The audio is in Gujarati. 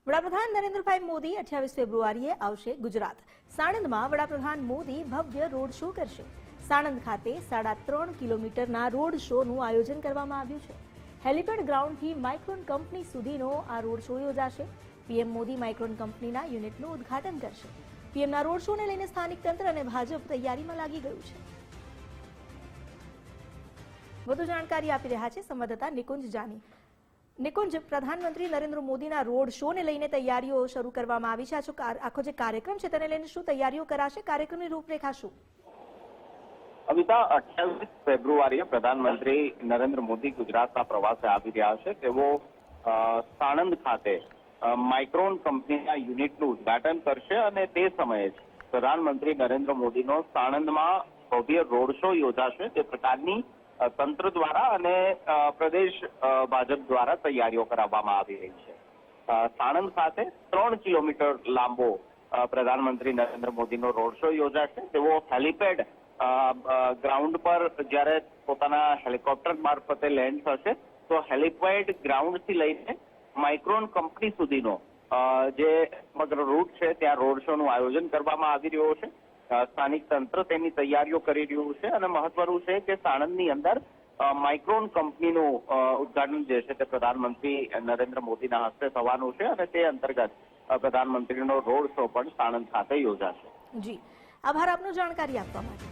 વડાપ્રધાન નરેન્દ્રભાઈ મોદી 28 ફેબ્રુઆરીએ આવશે ગુજરાત. સાણંદમાં વડાપ્રધાન મોદી ભવ્ય રોડ શો કરશે. સાણંદ ખાતે 3.5 કિલોમીટરના રોડ શોનું આયોજન કરવામાં આવ્યું છે. હેલિપેડ ગ્રાઉન્ડથી માઇક્રોન કંપની સુધીનો આ રોડ શો યોજાશે. પીએમ મોદી માઇક્રોન કંપનીના યુનિટનું ઉદ્ઘાટન કરશે. પીએમના રોડ શોને લઈને સ્થાનિક તંત્ર અને ભાજપ તૈયારીમાં લાગી ગયું છે. વધુ જાણકારી આપી રહ્યા છે સંવાદદાતા નિકુંજ જાની. નિકુંજ, પ્રધાનમંત્રી નરેન્દ્ર મોદીના રોડ શોને લઈને તૈયારીઓ શરૂ કરવામાં આવી છે. આખો જે કાર્યક્રમ છે તેને લઈને શું તૈયારીઓ કરાશે? કાર્યક્રમની રૂપરેખા શું? અમિતા, 28 ફેબ્રુઆરીએ પ્રધાનમંત્રી નરેન્દ્ર મોદી ગુજરાતના પ્રવાસે આવી રહ્યા છે. તેઓ સાણંદ ખાતે માઇક્રોન કંપનીના યુનિટનું ઉદ્ઘાટન કરશે અને તે સમયે પ્રધાનમંત્રી નરેન્દ્ર મોદીનો સાણંદમાં ભવ્ય રોડ શો યોજાશે. તે પ્રકારની તંત્ર દ્વારા અને પ્રદેશ ભાજપ દ્વારા તૈયારીઓ કરાવવામાં આવી રહી છે. સાણંદ ખાતે 3 કિલોમીટર લાંબો પ્રધાનમંત્રી નરેન્દ્ર મોદીનો રોડ શો યોજાશે. તેઓ હેલિપેડ ગ્રાઉન્ડ પર જ્યારે પોતાના હેલિકોપ્ટર મારફતે લેન્ડ થશે તો હેલિપેડ ગ્રાઉન્ડથી લઈને માઇક્રોન કંપની સુધીનો જે સમગ્ર રૂટ છે ત્યાં રોડ શોનું આયોજન કરવામાં આવી રહ્યું છે. સ્થાનિક તંત્ર તેની તૈયારીઓ કરી રહ્યું છે અને મહત્વનું છે કે સાણંદની અંદર માઇક્રોન કંપનીનું ઉદ્ઘાટન જે છે તે પ્રધાનમંત્રી નરેન્દ્ર મોદીના હસ્તે થવાનું છે અને તે અંતર્ગત પ્રધાનમંત્રીનો રોડ શો પણ સાણંદ ખાતે યોજાશે. જી, આભાર આપનો જાણકારી આપવા માટે.